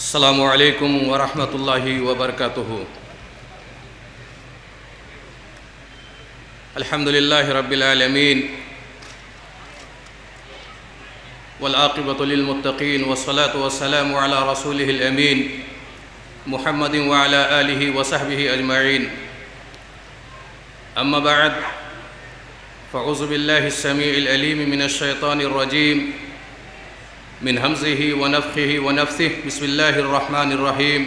السلام علیکم ورحمۃ اللہ وبرکاتہ۔ الحمد للہ رب العالمین والعاقبۃ للمتقین والصلاة والسلام علی رسولہ الامین محمد وعلی آلہ وصحبہ اجمعین۔ اما بعد فاعوذ باللہ السمیع العلیم من الشیطان الرجیم من ہمزہ ونفخہ ونفثہ۔ بسم اللہ الرحمن الرحیم۔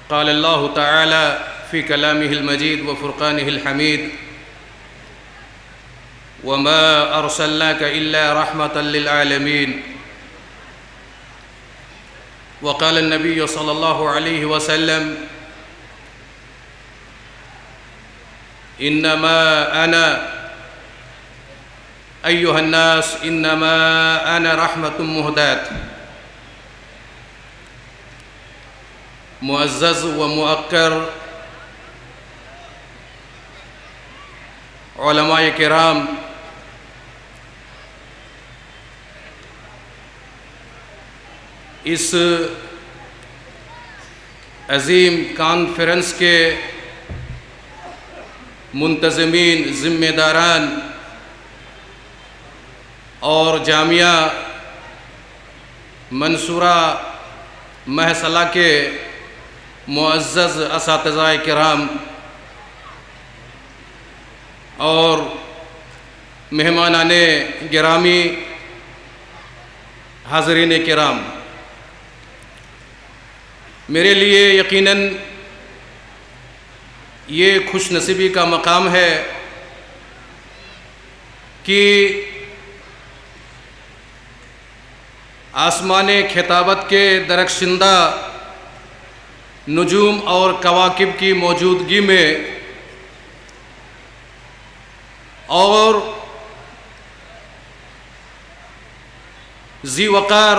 قال اللہ تعالی فی کلامہ المجید وفرقانہ الحمید وما ارسلناک الا رحمۃ للعالمین۔ وقال النبی صلی اللہ علیہ وسلم انما انا ایھا الناس انما انا رحمۃ مہداۃ۔ معزز و موقر علماء کرام، اس عظیم کانفرنس کے منتظمین، ذمہ داران اور جامعہ منصورہ محصلہ کے معزز اساتذہ کرام اور مہمانان گرامی، حاضرین کرام، میرے لیے یقیناً یہ خوش نصیبی کا مقام ہے کہ آسمان خطابت کے درخشندہ نجوم اور کواکب کی موجودگی میں اور ذی وقار،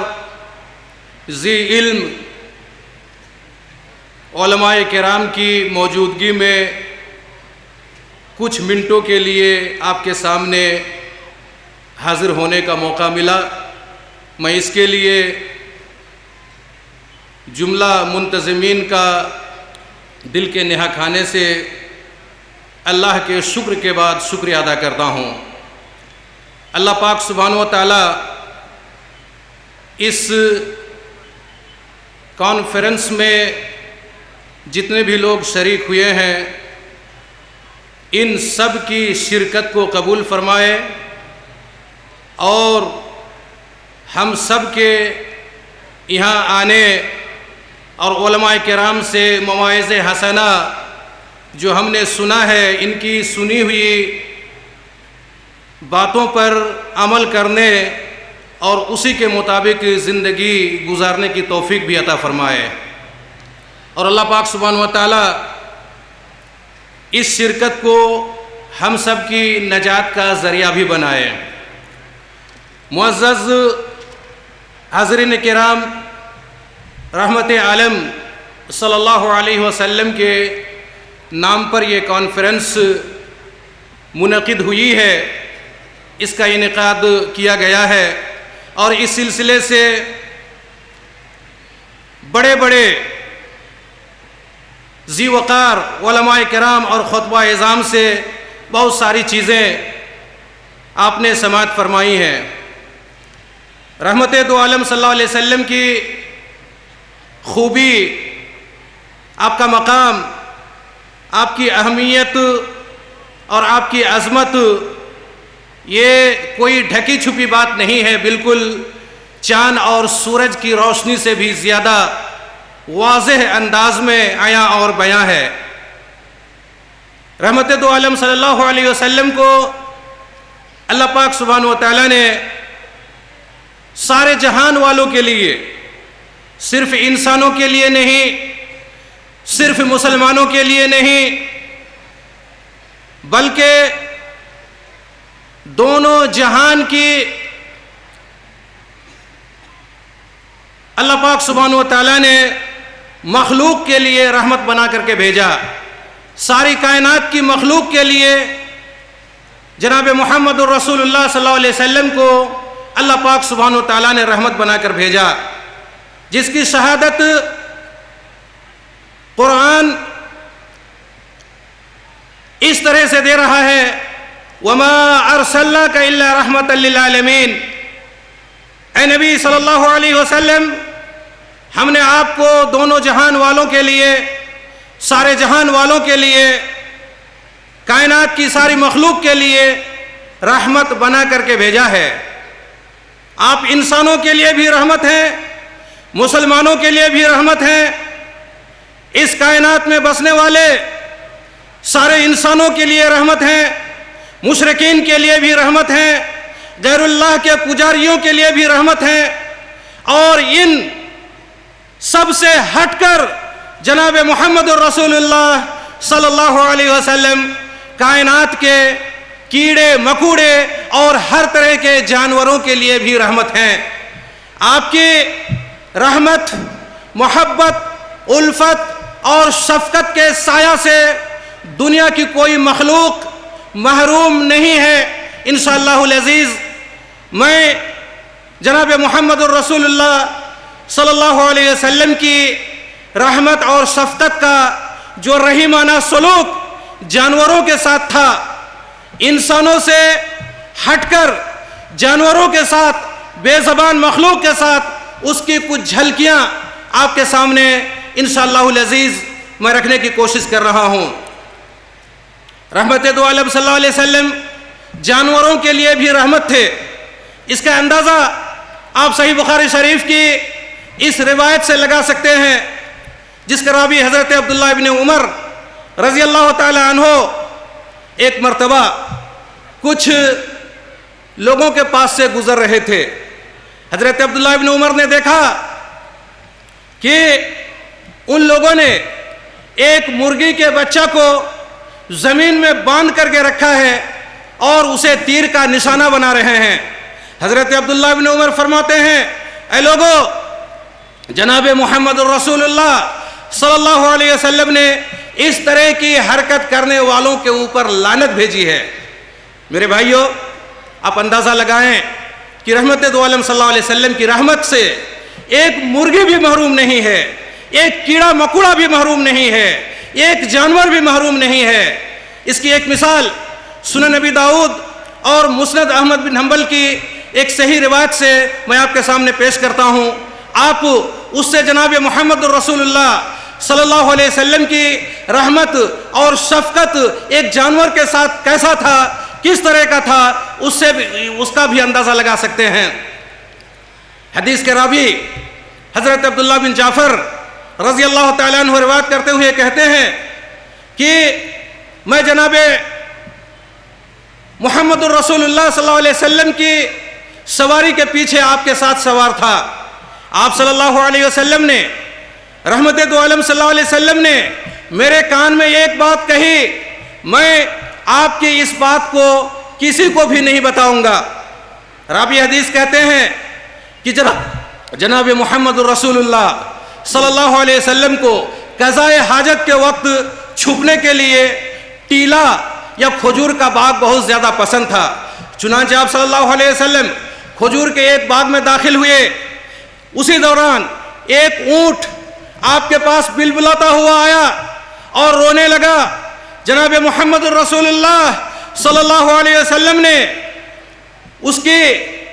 ذی علم علماء کرام کی موجودگی میں کچھ منٹوں کے لیے آپ کے سامنے حاضر ہونے کا موقع ملا۔ میں اس کے لیے جملہ منتظمین کا دل کے نہا کھانے سے اللہ کے شکر کے بعد شکریہ ادا کرتا ہوں۔ اللہ پاک سبحانہ و تعالی اس کانفرنس میں جتنے بھی لوگ شریک ہوئے ہیں ان سب کی شرکت کو قبول فرمائے اور ہم سب کے یہاں آنے اور علماء کرام سے مواعظ حسنہ جو ہم نے سنا ہے ان کی سنی ہوئی باتوں پر عمل کرنے اور اسی کے مطابق زندگی گزارنے کی توفیق بھی عطا فرمائے، اور اللہ پاک سبحانہ و تعالی اس شرکت کو ہم سب کی نجات کا ذریعہ بھی بنائے۔ معزز حاضرین کرام، رحمت عالم صلی اللہ علیہ وسلم کے نام پر یہ کانفرنس منعقد ہوئی ہے، اس کا انعقاد کیا گیا ہے، اور اس سلسلے سے بڑے بڑے ذی وقار علماء کرام اور خطبہ اعظام سے بہت ساری چیزیں آپ نے سماعت فرمائی ہیں۔ رحمت دو عالم صلی اللہ علیہ وسلم کی خوبی، آپ کا مقام، آپ کی اہمیت اور آپ کی عظمت یہ کوئی ڈھکی چھپی بات نہیں ہے، بالکل چاند اور سورج کی روشنی سے بھی زیادہ واضح انداز میں عیاں اور بیاں ہے۔ رحمت دو عالم صلی اللہ علیہ وسلم کو اللہ پاک سبحانہ و تعالیٰ نے سارے جہان والوں کے لیے، صرف انسانوں کے لیے نہیں، صرف مسلمانوں کے لیے نہیں، بلکہ دونوں جہان کی اللہ پاک سبحانہ و تعالیٰ نے مخلوق کے لیے رحمت بنا کر کے بھیجا۔ ساری کائنات کی مخلوق کے لیے جناب محمد الرسول اللہ صلی اللہ علیہ وسلم کو اللہ پاک سبحانہ و تعالیٰ نے رحمت بنا کر بھیجا، جس کی شہادت قرآن اس طرح سے دے رہا ہے، وَمَا أَرْسَلْنَاكَ إِلَّا رَحْمَةً لِّلْعَالَمِينَ۔ اے نبی صلی اللہ علیہ وسلم، ہم نے آپ کو دونوں جہان والوں کے لیے، سارے جہان والوں کے لیے، کائنات کی ساری مخلوق کے لیے رحمت بنا کر کے بھیجا ہے۔ آپ انسانوں کے لیے بھی رحمت ہیں، مسلمانوں کے لیے بھی رحمت ہیں، اس کائنات میں بسنے والے سارے انسانوں کے لیے رحمت ہیں، مشرکین کے لیے بھی رحمت ہیں، غیر اللہ کے پجاریوں کے لیے بھی رحمت ہیں، اور ان سب سے ہٹ کر جناب محمد الرسول اللہ صلی اللہ علیہ وسلم کائنات کے کیڑے مکوڑے اور ہر طرح کے جانوروں کے لیے بھی رحمت ہیں۔ آپ کی رحمت، محبت، الفت اور شفقت کے سایہ سے دنیا کی کوئی مخلوق محروم نہیں ہے۔ انشاءاللہ العزیز میں جناب محمد الرسول اللہ صلی اللہ علیہ وسلم کی رحمت اور شفقت کا جو رحیمانہ سلوک جانوروں کے ساتھ تھا، انسانوں سے ہٹ کر جانوروں کے ساتھ، بے زبان مخلوق کے ساتھ، اس کی کچھ جھلکیاں آپ کے سامنے انشاءاللہ العزیز میں رکھنے کی کوشش کر رہا ہوں۔ رحمت دو عالم صلی اللہ علیہ وسلم جانوروں کے لیے بھی رحمت تھے۔ اس کا اندازہ آپ صحیح بخاری شریف کی اس روایت سے لگا سکتے ہیں، جس کا راوی حضرت عبداللہ ابن عمر رضی اللہ تعالی عنہ ایک مرتبہ کچھ لوگوں کے پاس سے گزر رہے تھے۔ حضرت عبداللہ ابن عمر نے دیکھا کہ ان لوگوں نے ایک مرغی کے بچہ کو زمین میں باندھ کر کے رکھا ہے اور اسے تیر کا نشانہ بنا رہے ہیں۔ حضرت عبداللہ ابن عمر فرماتے ہیں، اے لوگو، جناب محمد الرسول اللہ صلی اللہ علیہ وسلم نے اس طرح کی حرکت کرنے والوں کے اوپر لعنت بھیجی ہے۔ میرے بھائیوں، آپ اندازہ لگائیں کہ رحمت دو عالم صلی اللہ علیہ وسلم کی رحمت سے ایک مرغی بھی محروم نہیں ہے، ایک کیڑا مکوڑا بھی محروم نہیں ہے، ایک جانور بھی محروم نہیں ہے۔ اس کی ایک مثال سنن نبی داؤد اور مسند احمد بن حنبل کی ایک صحیح روایت سے میں آپ کے سامنے پیش کرتا ہوں۔ آپ اس سے جناب محمد الرسول اللہ صلی اللہ علیہ وسلم کی رحمت اور شفقت ایک جانور کے ساتھ کیسا تھا، کس طرح کا تھا، اس کا بھی اندازہ لگا سکتے ہیں۔ حدیث کے راوی حضرت عبداللہ بن جعفر رضی اللہ تعالیٰ عنہ روایت کرتے ہوئے کہتے ہیں کہ میں جناب محمد الرسول اللہ صلی اللہ علیہ وسلم کی سواری کے پیچھے آپ کے ساتھ سوار تھا۔ آپ صلی اللہ علیہ وسلم نے، رحمت دو عالم صلی اللہ علیہ وسلم نے میرے کان میں ایک بات کہی، میں آپ کی اس بات کو کسی کو بھی نہیں بتاؤں گا۔ راوی حدیث کہتے ہیں کہ جناب محمد الرسول اللہ صلی اللہ علیہ وسلم کو قضائے حاجت کے وقت چھپنے کے لیے ٹیلا یا کھجور کا باغ بہت زیادہ پسند تھا۔ چنانچہ آپ صلی اللہ علیہ وسلم کھجور کے ایک باغ میں داخل ہوئے۔ اسی دوران ایک اونٹ آپ کے پاس بلبلاتا ہوا آیا اور رونے لگا۔ جناب محمد الرسول اللہ صلی اللہ علیہ وسلم نے اس کی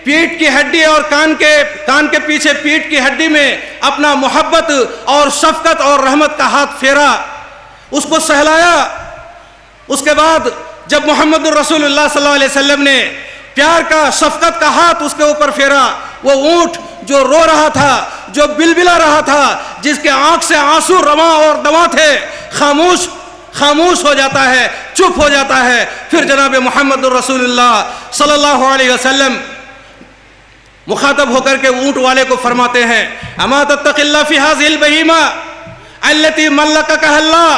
پیٹھ کی ہڈی اور کان کے پیچھے پیٹھ کی ہڈی میں اپنا محبت اور شفقت اور رحمت کا ہاتھ پھیرا، اس کو سہلایا۔ اس کے بعد جب محمد الرسول اللہ صلی اللہ علیہ وسلم نے پیار کا، شفقت کا ہاتھ اس کے اوپر پھیرا، وہ اونٹ جو رو رہا تھا، جو بلبلا رہا تھا، جس کے آنکھ سے آنسو رواں اور دواں تھے، خاموش ہو جاتا ہے، چپ ہو جاتا ہے۔ پھر جناب محمد الرسول اللہ صلی اللہ علیہ وسلم مخاطب ہو کر کے اونٹ والے کو فرماتے ہیں، اما تتق اللہ فی ہذہ البہیمہ التی ملککہ اللہ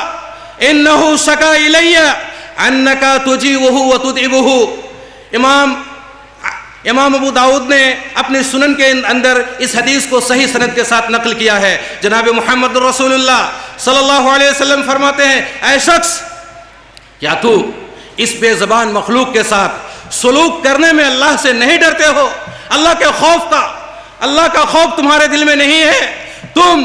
انہ شکا الی انک تجیبہ وتدعبہ۔ امام ابو داؤد نے اپنی سنن کے اندر اس حدیث کو صحیح سند کے ساتھ نقل کیا ہے۔ جناب محمد رسول اللہ صلی اللہ علیہ وسلم فرماتے ہیں، اے شخص، کیا تو اس بے زبان مخلوق کے ساتھ سلوک کرنے میں اللہ سے نہیں ڈرتے ہو، اللہ کا خوف تمہارے دل میں نہیں ہے، تم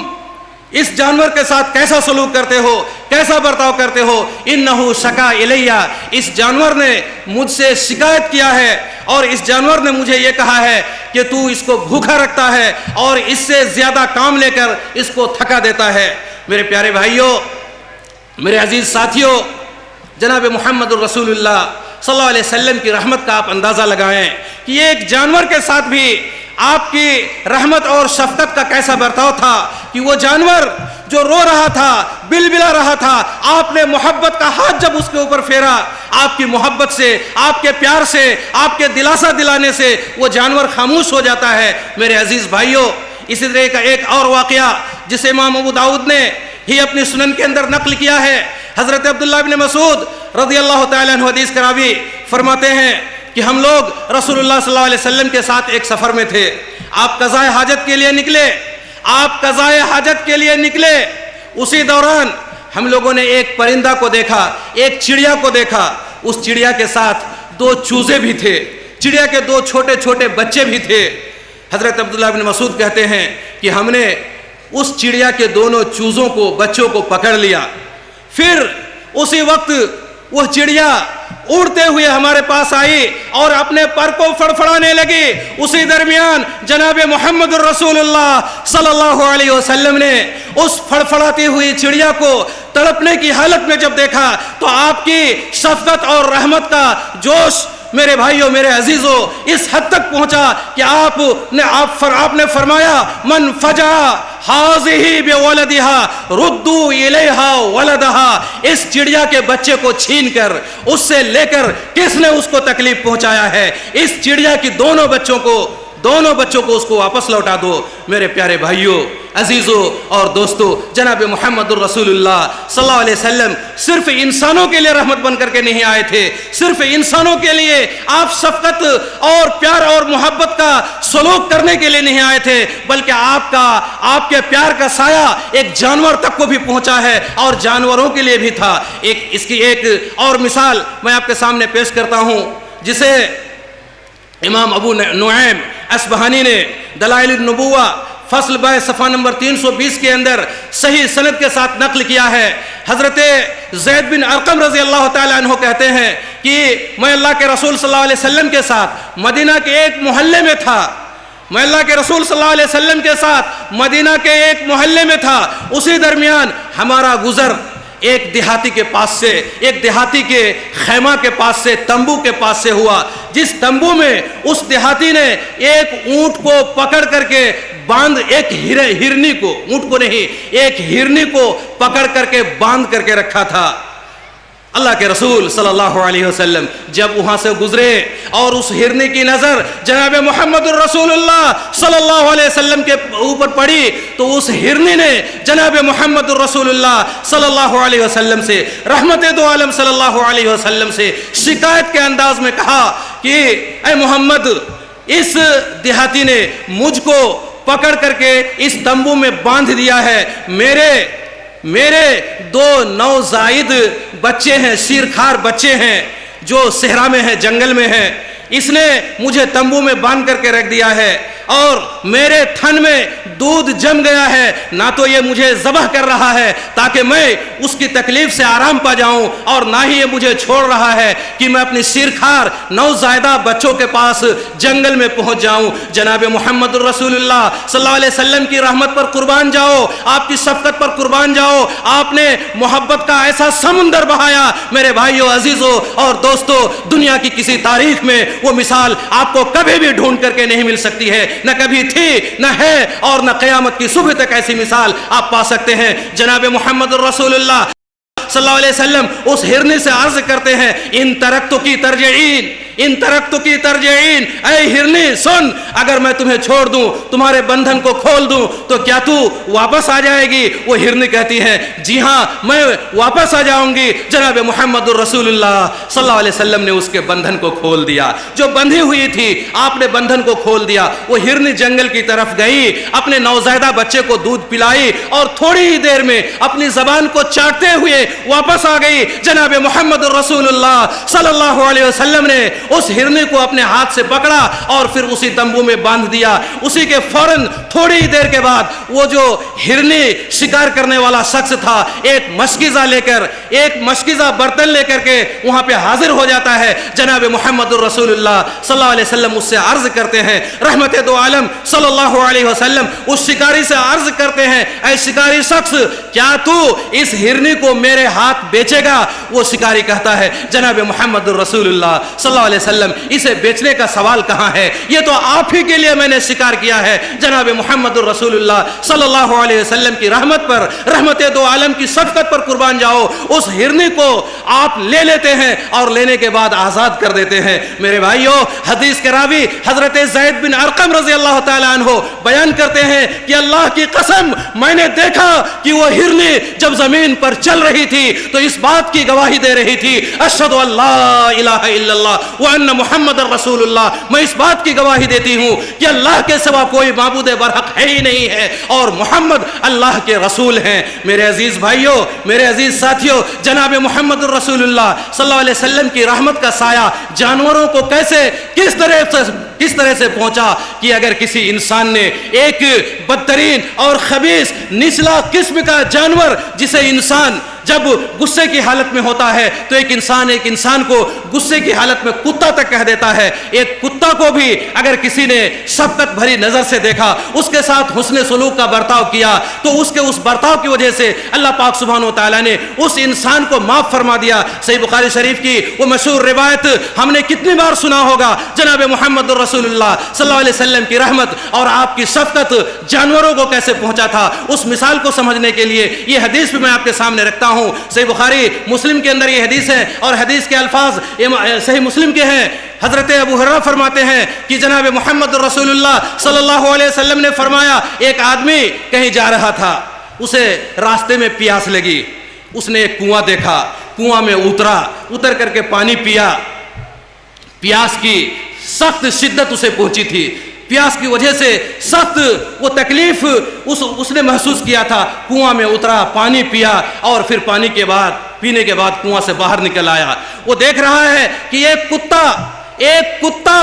اس جانور کے ساتھ کیسا سلوک کرتے ہو، کیسا برتاؤ کرتے ہو؟ انہو شکا الیہ، اس جانور نے مجھ سے شکایت کیا ہے اور اس جانور نے مجھے یہ کہا ہے کہ تو اس کو بھوکا رکھتا ہے اور اس سے زیادہ کام لے کر اس کو تھکا دیتا ہے۔ میرے پیارے بھائیوں، میرے عزیز ساتھیوں، جناب محمد الرسول اللہ صلی اللہ علیہ وسلم کی رحمت کا آپ اندازہ لگائیں کہ یہ ایک جانور کے ساتھ بھی آپ کی رحمت اور شفقت کا کیسا برتاؤ تھا کہ وہ جانور جو رو رہا تھا، بلبلا رہا تھا، آپ نے محبت کا ہاتھ جب اس کے اوپر پھیرا، آپ کی محبت سے، آپ کے پیار سے، آپ کے دلاسا دلانے سے وہ جانور خاموش ہو جاتا ہے۔ میرے عزیز بھائیوں، اسی طرح کا ایک اور واقعہ جسے امام ابو داؤد نے ہی اپنی سنن کے اندر نقل کیا ہے، حضرت عبداللہ بن مسعود رضی اللہ تعالیٰ عنہ حدیث کا راوی فرماتے ہیں کہ ہم لوگ رسول اللہ صلی اللہ علیہ وسلم کے ساتھ ایک سفر میں تھے، آپ قضاء حاجت کے لیے نکلے، اسی دوران ہم لوگوں نے ایک پرندہ کو دیکھا، ایک چڑیا کو دیکھا، اس چڑیا کے ساتھ 2 چوزے بھی تھے، چڑیا کے 2 چھوٹے چھوٹے بچے بھی تھے۔ حضرت عبداللہ بن مسعود کہتے ہیں کہ ہم نے اس چڑیا کے دونوں چوزوں کو، بچوں کو پکڑ لیا، پھر اسی وقت وہ چڑیا اڑتے ہوئے ہمارے پاس آئی اور اپنے پر کو فڑفڑانے لگی۔ اسی درمیان جناب محمد الرسول اللہ صلی اللہ علیہ وسلم نے اس فڑفڑاتی ہوئی چڑیا کو تڑپنے کی حالت میں جب دیکھا تو آپ کی شفقت اور رحمت کا جوش میرے بھائیوں، میرے عزیزوں، اس حد تک پہنچا کہ آپ نے فرمایا من فجع ہذہ بولدہا ردوا الیہا ولدہا، اس چڑیا کے بچے کو چھین کر، اس سے لے کر کس نے اس کو تکلیف پہنچایا ہے، اس چڑیا کی دونوں بچوں کو اس کو واپس لوٹا دو۔ میرے پیارے بھائیوں، عزیزوں اور دوستوں، جناب محمد الرسول اللہ صلی اللہ علیہ وسلم صرف انسانوں کے لیے رحمت بن کر کے نہیں آئے تھے، صرف انسانوں کے لیے آپ شفقت اور پیار اور محبت کا سلوک کرنے کے لیے نہیں آئے تھے، بلکہ آپ کے پیار کا سایہ ایک جانور تک کو بھی پہنچا ہے اور جانوروں کے لیے بھی تھا۔ اس کی ایک اور مثال میں آپ کے سامنے پیش کرتا ہوں، جسے امام ابو نعیم اصبہانی نے دلائل النبوہ فصل بائے صفحہ نمبر 320 کے اندر صحیح سند کے ساتھ نقل کیا ہے۔ حضرت زید بن ارقم رضی اللہ تعالیٰ عنہ کہتے ہیں کہ میں اللہ کے رسول صلی اللہ علیہ وسلم کے ساتھ مدینہ کے ایک محلے میں تھا، اسی درمیان ہمارا گزر ایک دیہاتی کے خیمہ کے پاس سے، تمبو کے پاس سے ہوا، جس تمبو میں اس دیہاتی نے ایک اونٹ کو پکڑ کر کے باندھ، ایک ہرنی کو، اونٹ کو نہیں، ایک ہرنی کو پکڑ کر کے باندھ کر کے رکھا تھا۔ اللہ کے رسول صلی اللہ علیہ وسلم جب وہاں سے گزرے اور اس ہرنی کی نظر جناب محمد الرسول اللہ صلی اللہ علیہ وسلم کے اوپر پڑی تو اس ہرنی نے جناب محمد الرسول اللہ صلی اللہ علیہ وسلم سے، رحمت دو عالم صلی اللہ علیہ وسلم سے شکایت کے انداز میں کہا کہ اے محمد، اس دیہاتی نے مجھ کو پکڑ کر کے اس تمبو میں باندھ دیا ہے، میرے 2 نوزائید بچے ہیں، شیرخوار بچے ہیں جو صحرا میں ہیں، جنگل میں ہیں، اس نے مجھے تمبو میں باندھ کر کے رکھ دیا ہے اور میرے تھن میں دودھ جم گیا ہے، نہ تو یہ مجھے ذبح کر رہا ہے تاکہ میں اس کی تکلیف سے آرام پا جاؤں، اور نہ ہی یہ مجھے چھوڑ رہا ہے کہ میں اپنی شیرخوار نوزائیدہ بچوں کے پاس جنگل میں پہنچ جاؤں۔ جناب محمد الرسول اللہ صلی اللہ علیہ وسلم کی رحمت پر قربان جاؤ، آپ کی شفقت پر قربان جاؤ، آپ نے محبت کا ایسا سمندر بہایا۔ میرے بھائیوں، عزیزوں اور دوستوں، دنیا کی کسی تاریخ میں وہ مثال آپ کو کبھی بھی ڈھونڈ کر کے نہیں مل سکتی ہے، نہ کبھی تھی، نہ ہے، اور نہ قیامت کی صبح تک ایسی مثال آپ پا سکتے ہیں۔ جناب محمد الرسول اللہ صلی اللہ علیہ وسلم اس ہرنی سے عرض کرتے ہیں، ان ترکتو کی ترجعین، اے ہرنی سن، اگر میں تمہیں چھوڑ دوں، تمہارے بندھن کو کھول دوں تو کیا تو واپس آ جائے گی؟ وہ ہرنی کہتی ہے جی ہاں، میں واپس آ جاؤں گی۔ جناب محمد الرسول اللہ صلی اللہ علیہ وسلم نے اس کے بندھن کو کھول دیا، جو بندھی ہوئی تھی آپ نے بندھن کو کھول دیا۔ وہ ہرنی جنگل کی طرف گئی، اپنے نوزائیدہ بچے کو دودھ پلائی اور تھوڑی ہی دیر میں اپنی زبان کو چاٹتے ہوئے واپس آ گئی. جناب محمد رسول اللہ صلی اللہ علیہ وسلم نے اس ہرنی کو اپنے ہاتھ سے پکڑا اور پھر اسی تمبو میں باندھ دیا. اسی کے فوراً تھوڑی ہی دیر کے بعد وہ جو ہرنی شکار کرنے والا شخص تھا ایک مشکیزہ لے کر، ایک مشکیزہ برتن لے کر کے وہاں پہ حاضر ہو جاتا ہے. جناب محمد رسول اللہ صلی اللہ علیہ وسلم اس سے عرض کرتے ہیں، رحمت دو عالم صلی اللہ علیہ وسلم اس شکاری سے عرض کرتے ہیں، اے شکاری شخص کیا تو اس ہرنی کو میرے ہاتھ بیچے گا؟ وہ شکاری کہتا ہے، جناب محمد رسول اللہ صلی اللہ علیہ وسلم اسے بیچنے کا سوال کہاں ہے، یہ تو آپ ہی کے لیے میں نے شکار کیا ہے. جناب محمد رسول اللہ صلی اللہ علیہ وسلم کی رحمت پر، رحمت دو عالم کی شفقت پر قربان جاؤ، اس ہرنی کو آپ لے لیتے ہیں اور لینے کے بعد آزاد کر دیتے ہیں. میرے بھائیو، حدیث کے راوی حضرت زید بن ارقم رضی اللہ تعالی عنہ بیان کرتے ہیں کہ اللہ کی قسم میں نے دیکھا کہ وہ ہرنی جب زمین پر چل رہی تھی تو اس بات کی گواہی دے رہی تھی، اشہد ان لا الہ الا اللہ وان محمد رسول اللہ، میں اس بات کی گواہی دیتی ہوں کہ اللہ کے سوا کوئی معبود برحق ہے ہی نہیں ہے اور محمد اللہ کے رسول ہیں. میرے عزیز بھائیو، میرے عزیز ساتھیو، جناب محمد رسول اللہ صلی اللہ علیہ وسلم کی رحمت کا سایہ جانوروں کو کس طرح سے پہنچا کہ اگر کسی انسان نے ایک بدترین اور خبیث نچلا قسم کا جانور، جسے انسان جب غصے کی حالت میں ہوتا ہے تو ایک انسان کو غصے کی حالت میں کتا تک کہہ دیتا ہے، ایک کتا کو بھی اگر کسی نے شفقت بھری نظر سے دیکھا، اس کے ساتھ حسن سلوک کا برتاؤ کیا تو اس کے اس برتاؤ کی وجہ سے اللہ پاک سبحانہ و تعالیٰ نے اس انسان کو معاف فرما دیا. صحیح بخاری شریف کی وہ مشہور روایت ہم نے کتنی بار سنا ہوگا، جناب محمد رسول اللہ صلی اللہ علیہ وسلم کی رحمت اور آپ کی شفقت جانوروں کو کیسے پہنچا تھا. اس مثال کو سمجھنے کے لیے یہ حدیث بھی میں آپ کے سامنے رکھتا ہوں. صحیح بخاری مسلم کے اندر یہ حدیث ہے اور حدیث کے الفاظ صحیح مسلم کے ہیں. حضرت ابو ہریرہ فرماتے ہیں کہ جناب محمد رسول اللہ صلی اللہ علیہ وسلم نے فرمایا، ایک آدمی کہیں جا رہا تھا، اسے راستے میں پیاس لگی، اس نے ایک کنواں دیکھا، کنواں میں اتر کر کے پانی پیا. پیاس کی سخت شدت اسے پہنچی تھی، پیاس کی وجہ سے سخت وہ تکلیف اس نے محسوس کیا تھا. کنواں میں اترا، پانی پیا اور پھر پینے کے بعد کنواں سے باہر نکل آیا. وہ دیکھ رہا ہے کہ ایک کتا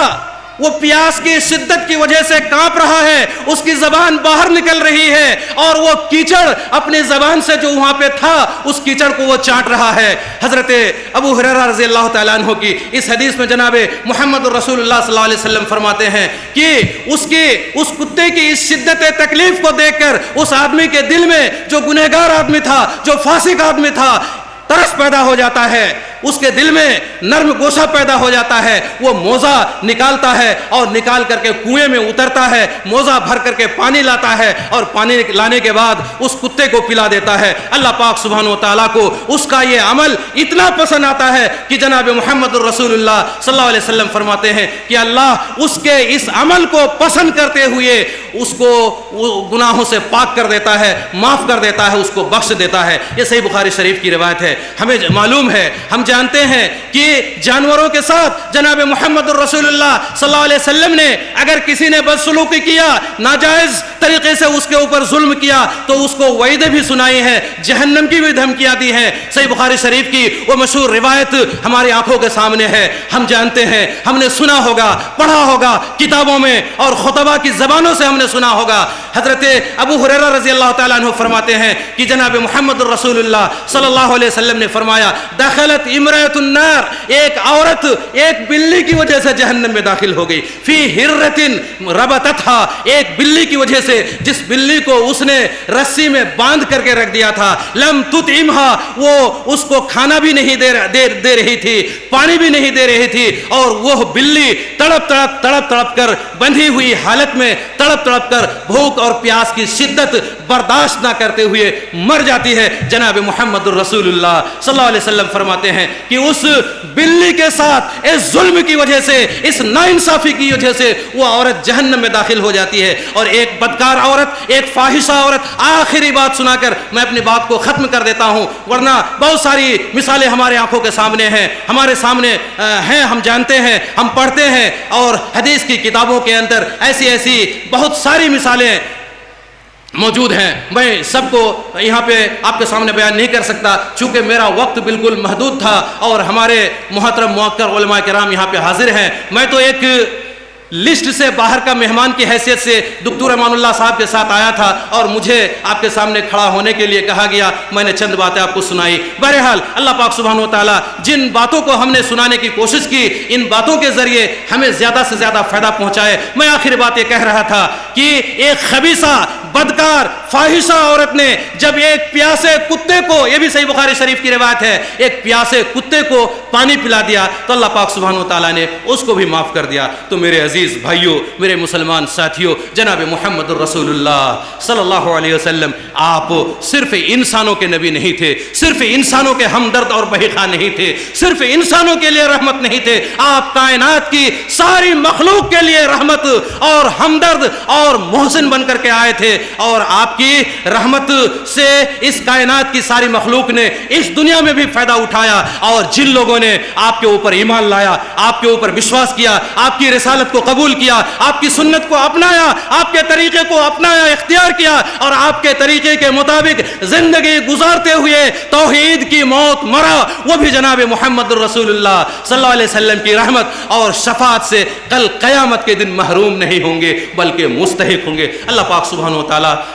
وہ پیاس کی شدت کی وجہ سے کانپ رہا ہے، اس کی زبان باہر نکل رہی ہے اور وہ کیچڑ اپنی زبان سے جو وہاں پہ تھا اس کیچڑ کو وہ چاٹ رہا ہے. حضرت ابو ہریرہ رضی اللہ تعالیٰ عنہ کی اس حدیث میں جناب محمد رسول اللہ صلی اللہ علیہ وسلم فرماتے ہیں کہ اس کتے کی اس شدت تکلیف کو دیکھ کر اس آدمی کے دل میں، جو گنہگار آدمی تھا، جو فاسق آدمی تھا، ترس پیدا ہو جاتا ہے. اس کے دل میں نرم گوشہ پیدا ہو جاتا ہے. وہ موزہ نکالتا ہے اور نکال کر کے کنویں میں اترتا ہے، موزہ بھر کر کے پانی لاتا ہے اور پانی لانے کے بعد اس کتے کو پلا دیتا ہے. اللہ پاک سبحانہ و تعالیٰ کو اس کا یہ عمل اتنا پسند آتا ہے کہ جناب محمد رسول اللہ صلی اللہ علیہ وسلم فرماتے ہیں کہ اللہ اس کے اس عمل کو پسند کرتے ہوئے اس کو گناہوں سے پاک کر دیتا ہے، معاف کر دیتا ہے، اس کو بخش دیتا ہے. یہ صحیح بخاری شریف کی روایت ہے. ہمیں معلوم ہے، ہم جانتے ہیں کہ جانوروں کے ساتھ جناب محمد رسول اللہ صلی اللہ علیہ وسلم نے اگر کسی نے بدسلوکی کیا، ناجائز طریقے سے اس کے اوپر ظلم کیا تو اس کو وعیدیں بھی سنائی ہیں، جہنم کی بھی دھمکیاں دی ہیں. صحیح بخاری شریف کی وہ مشہور روایت ہماری آنکھوں کے سامنے ہے. ہم جانتے ہیں، ہم نے سنا ہوگا، پڑھا ہوگا کتابوں میں اور خطبہ کی زبانوں سے ہم نے سنا ہوگا. حضرت ابو ہریرہ رضی اللہ تعالیٰ عنہ فرماتے ہیں کہ جناب محمد رسول اللہ صلی اللہ علیہ وسلم نے فرمایا، دخلت امرأۃ النار، ایک عورت ایک بلی کی وجہ سے جہنم میں داخل ہو گئی. فی ہرۃ ربطتها، ایک بلی کی وجہ سے جس بلی کو اس نے رسی میں باندھ کر کے رکھ دیا تھا. لم تطعمها، وہ اس کو کھانا بھی نہیں دے رہی تھی، پانی بھی نہیں دے رہی تھی اور وہ بلی تڑپ کر بندھی ہوئی حالت میں تڑپ کر بھوک اور پیاس کی شدت برداشت نہ کرتے ہوئے مر جاتی ہے. جناب محمد رسول اللہ صلی اللہ علیہ وسلم فرماتے ہیں کہ اس بلی کے ساتھ اس ظلم کی وجہ سے، اس ناانصافی کی وجہ سے وہ عورت جہنم میں داخل ہو جاتی ہے. اور ایک بدکار عورت، ایک فاحشہ عورت، آخری بات سنا کر میں اپنی بات کو ختم کر دیتا ہوں، ورنہ بہت ساری مثالیں ہمارے آنکھوں کے سامنے ہیں، ہمارے سامنے ہیں، ہم جانتے ہیں، ہم پڑھتے ہیں اور حدیث کی کتابوں کے اندر ایسی بہت ساری مثالیں موجود ہیں. میں سب کو یہاں پہ آپ کے سامنے بیان نہیں کر سکتا چونکہ میرا وقت بالکل محدود تھا اور ہمارے محترم موقر علماء کرام یہاں پہ حاضر ہیں. میں تو ایک لسٹ سے باہر کا مہمان کی حیثیت سے دکتور امان اللہ صاحب کے ساتھ آیا تھا اور مجھے آپ کے سامنے کھڑا ہونے کے لیے کہا گیا. میں نے چند باتیں آپ کو سنائی. بہرحال اللہ پاک سبحانہ و تعالیٰ جن باتوں کو ہم نے سنانے کی کوشش کی ان باتوں کے ذریعے ہمیں زیادہ سے زیادہ فائدہ پہنچائے. میں آخری بات یہ کہہ رہا تھا کہ ایک خبیثہ بدکار فاحشہ عورت نے جب ایک پیاسے کتے کو, یہ بھی صحیح بخاری شریف کی روایت ہے, ایک پیاسے کتے کو پانی پلا دیا تو اللہ پاک سبحانہ و تعالیٰ نے اس کو بھی معاف کر دیا. تو میرے عزیز بھائیوں, میرے مسلمان ساتھیوں, جناب محمد الرسول اللہ صلی اللہ علیہ وسلم آپ صرف انسانوں کے نبی نہیں تھے, صرف انسانوں کے ہمدرد اور بہیخواہ نہیں تھے, صرف انسانوں کے لیے رحمت نہیں تھے, آپ کائنات کی ساری مخلوق کے لیے رحمت اور ہمدرد اور محسن بن کر کے آئے تھے. اور آپ کی رحمت سے اس کائنات کی ساری مخلوق نے اس دنیا میں بھی فائدہ اٹھایا. اور جن لوگوں نے آپ کے اوپر ایمان لایا, آپ کے اوپر وشواس کیا, آپ کی رسالت کو قبول کیا, آپ کی سنت کو اپنایا, آپ کے طریقے کو اپنایا, اختیار کیا اور آپ کے طریقے کے مطابق زندگی گزارتے ہوئے توحید کی موت مرا, وہ بھی جناب محمد الرسول اللہ صلی اللہ علیہ وسلم کی رحمت اور شفاعت سے کل قیامت کے دن محروم نہیں ہوں گے بلکہ مستحق ہوں گے. اللہ پاک سبحانہ و تعالی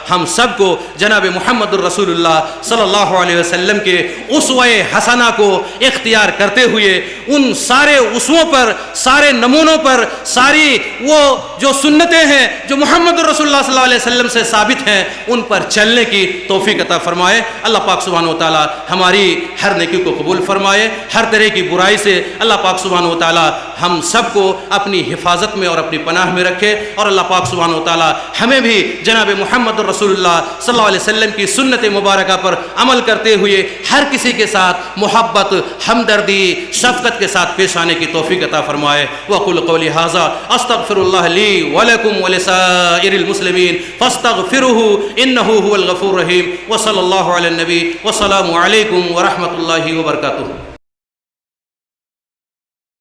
ہم سب کو جناب محمد الرسول اللہ صلی اللہ علیہ وسلم کے اسوہ حسنہ کو اختیار کرتے ہوئے ان سارے اسووں پر, سارے نمونوں پر, ساری وہ جو سنتیں ہیں جو محمد الرسول اللہ صلی اللہ علیہ وسلم سے ثابت ہیں ان پر چلنے کی توفیق عطا فرمائے. اللہ پاک سبحانہ و تعالی ہماری ہر نیکی کو قبول فرمائے, ہر طرح کی برائی سے اللہ پاک سبحانہ و تعالی ہم سب کو اپنی حفاظت میں اور اپنی پناہ میں رکھے. اور اللہ پاک سبحانہ و تعالی ہمیں بھی جناب محمد الرسول اللہ صلی اللہ علیہ وسلم کی سنت مبارکہ پر عمل کرتے ہوئے ہر کسی کے ساتھ محبت, ہمدردی, شفقت کے ساتھ پیش آنے کی توفیق عطا فرمائے. وَقُلْ قَوْلِ هَذَا أَسْتَغْفِرُ اللَّهَ لِي وَلَكُمْ وَلِسَائِرِ الْمُسْلِمِينَ فَاسْتَغْفِرُوهُ إِنَّهُ هُوَ الْغَفُورُ الرَّحِيمُ وَصَلَى اللَّهُ عَلَى النَّبِيِّ وَالسَّلَامُ عَلَيْكُمْ وَرَحْمَةُ اللَّهِ وَبَرَكَاتُهُ.